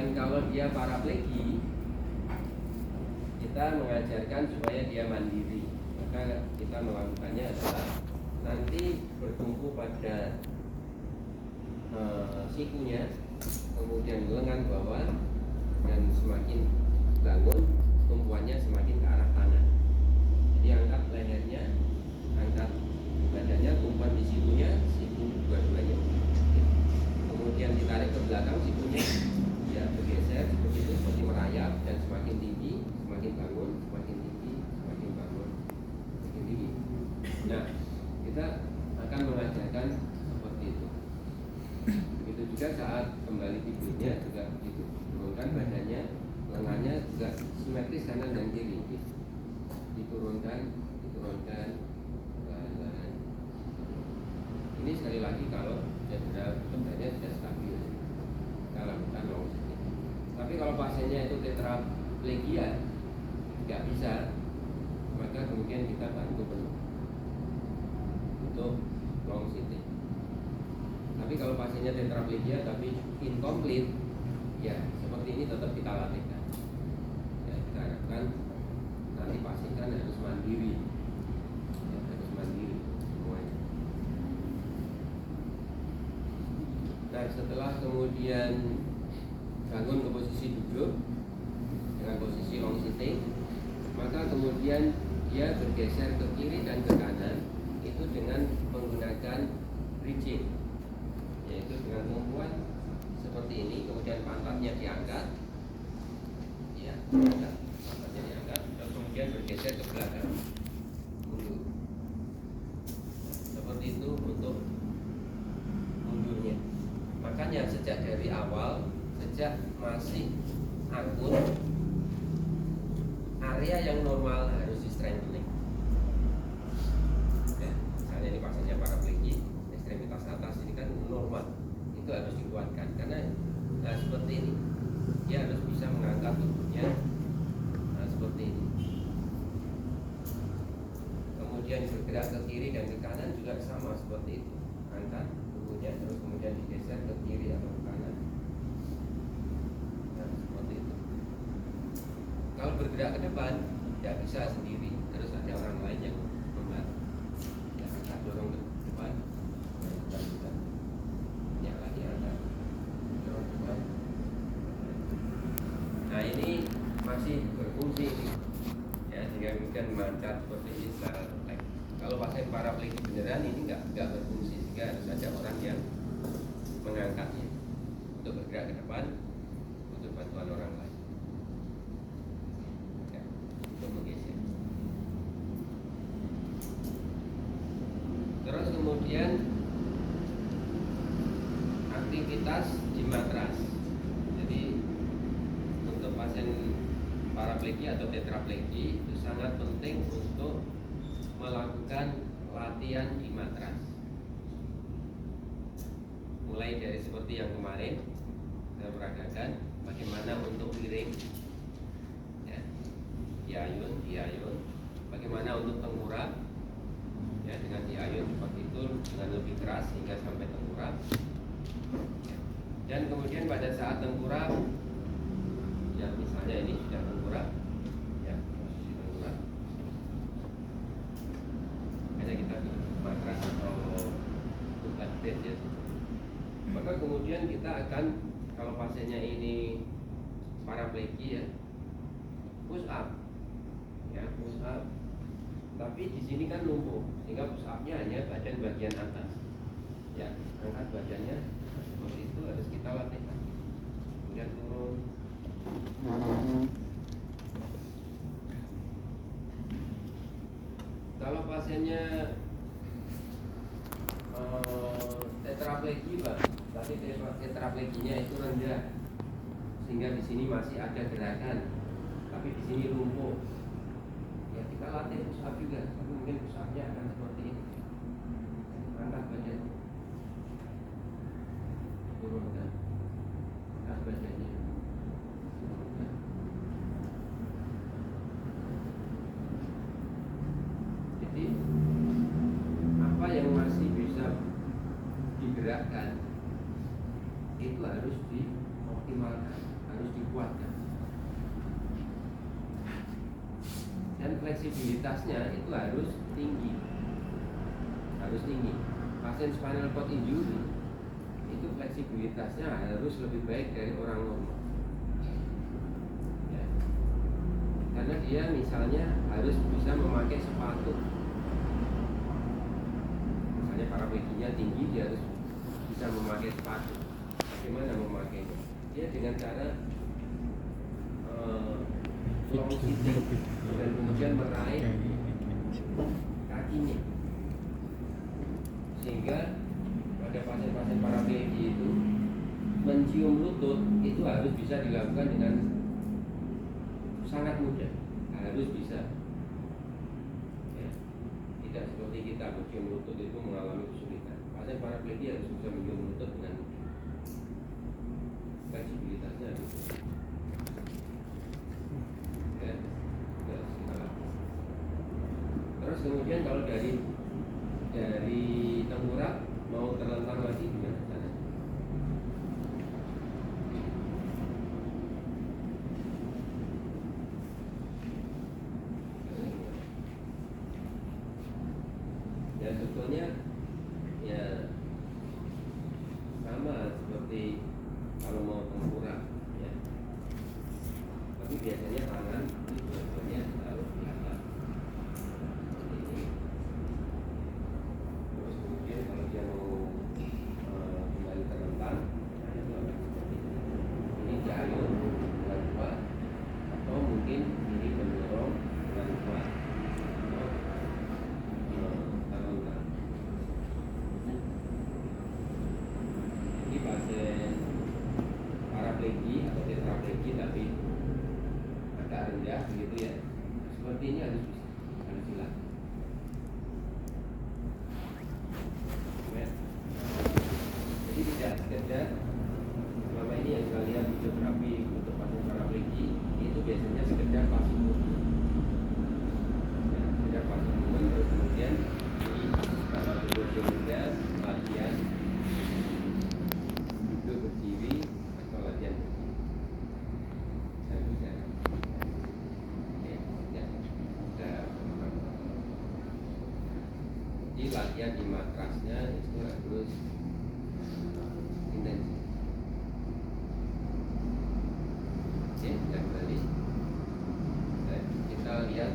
Dan kalau dia paraplegi, kita mengajarkan supaya dia mandiri. Maka kita melakukannya adalah nanti bertumpu pada sikunya, kemudian lengan bawah, dan semakin bangun tumpuannya semakin ke arah kanan. Jadi angkat lehernya, angkat badannya, tumpuan di sikunya, siku dua-duanya. Kemudian ditarik ke belakang sikunya, ya bergeser seperti itu, seperti merayap, dan semakin tinggi, semakin bangun, semakin tinggi, semakin bangun, semakin tinggi. Nah, kita akan mengajarkan seperti itu. Begitu juga saat kembali tidurnya juga begitu. Turunkan badannya, lengannya juga simetris kanan dan kiri. Diturunkan, pelan-pelan. Ini sekali lagi kalau badannya sudah stabil, kita lakukan long sitting. Tapi kalau pasiennya itu tetraplegia, nggak bisa, maka kemudian kita bantu penuh untuk long sitting. Tapi kalau pasiennya tetraplegia tapi incomplete, ya seperti ini tetap kita latihkan. Ya, kita harapkan nanti pasien kan harus mandiri, ya, harus mandiri semuanya. Nah, setelah kemudian bangun ke posisi duduk dengan posisi long sitting, maka kemudian dia bergeser ke kiri dan ke kanan itu dengan menggunakan bridging, yaitu dengan tumpuan seperti ini, kemudian pantatnya diangkat, ya, pantatnya diangkat, dan kemudian bergeser ke belakang, mundur, seperti itu untuk mundurnya. Makanya sejak dari awal, sejak masih angkut, area yang normal harus di strengthening. Ya, misalnya ini pasiennya paraplegi, ekstremitas atas ini kan normal, itu harus dikuatkan karena seperti ini dia harus bisa mengangkat tubuhnya seperti ini. Kemudian bergerak ke kiri dan ke kanan juga sama seperti itu, angkat tubuhnya terus kemudian digeser ke kiri atau ke kanan. Nah, seperti itu. Kalau bergerak ke depan tidak bisa sendiri, harus ada orang lain yang membantu. Ya, angkat dorong ke depan, kita ya lagi angkat dorong ke depan. Nah, ini masih berfungsi ini, ya, sehingga kemudian mancat seperti ini secara refleks. Kalau pasien paraplegi beneran ini nggak berfungsi, sehingga harus ada orang yang mengangkatnya untuk bergerak ke depan, untuk bantuan orang lain. Ya, untuk menggeser. Terus kemudian aktivitas di matras. Jadi untuk pasien paraplegi atau tetraplegi itu sangat penting untuk melakukan latihan di matras. Mulai dari seperti yang kemarin saya peragakan, bagaimana untuk miring, ya, diayun, bagaimana untuk tengkurap, ya, dengan diayun seperti itu dengan lebih keras hingga sampai tengkurap, ya. Dan kemudian pada saat tengkurap, ya, misalnya ini sudah tengkurap, ya, posisi tengkurap, hanya kita matras atau bukan bed, ya. Maka kemudian kita akan, kalau pasiennya ini paraplegi, ya, push up, ya, push up. Tapi di sini kan lumpuh, sehingga push up-nya hanya badan bagian atas, ya, angkat badannya seperti itu harus kita latihkan. Kemudian turun. Kalau pasiennya tetraplegi, Pak, tapi tetrapleginya itu rendah, sehingga di sini masih ada gerakan, tapi di sini lumpuh. Ya, kita latih push up juga, tapi mungkin push up-nya akan seperti ini. Angkat badan, turunkan, angkat badannya, turunkan. Jadi apa yang masih bisa digerakkan itu harus dioptimalkan, harus fleksibilitasnya itu harus tinggi. Pasien spinal cord injury itu fleksibilitasnya harus lebih baik dari orang normal ya. Karena dia misalnya harus bisa memakai sepatu, misalnya parapleginya tinggi, dia harus bisa memakai sepatu. Bagaimana memakainya? Dia dengan cara long sitting dan kemudian meraih kakinya, sehingga pada pasien-pasien paraplegi itu mencium lutut itu harus bisa dilakukan dengan sangat mudah, harus bisa ya. Tidak seperti kita mencium lutut itu mengalami kesulitan. Pasien paraplegi harus bisa mencium lutut dengan mudah. Fleksibilitasnya harus ya, terus kemudian kalau dari tengkorak mau terlentang lagi gimana caranya? Ya sebetulnya ya sama seperti kalau mau tengkorak ya, tapi biasanya tangan itu sebetulnya harus di atas ini. Terus kemudian kalau dia mau kembali terlentang, nah itu akan seperti ini jayun dengan kuat, atau mungkin ini mendorong dengan kuat atau terlentang. Ini pasien paraplegi atau tetraplegi tapi agak rendah begitu ya, seperti ini harus dilakukan. Jadi tidak sekedar selama ini yang kalian fisioterapi untuk pasien paraplegi itu biasanya sekedar pasif movement ya, sekedar pasif movement. Terus kemudian ini kalau duduk juga latihan duduk berdiri atau latihan berdiri. Saya bisa jadi latihan di matrasnya itu harus intensif. Oke, kita kembali. Kita lihat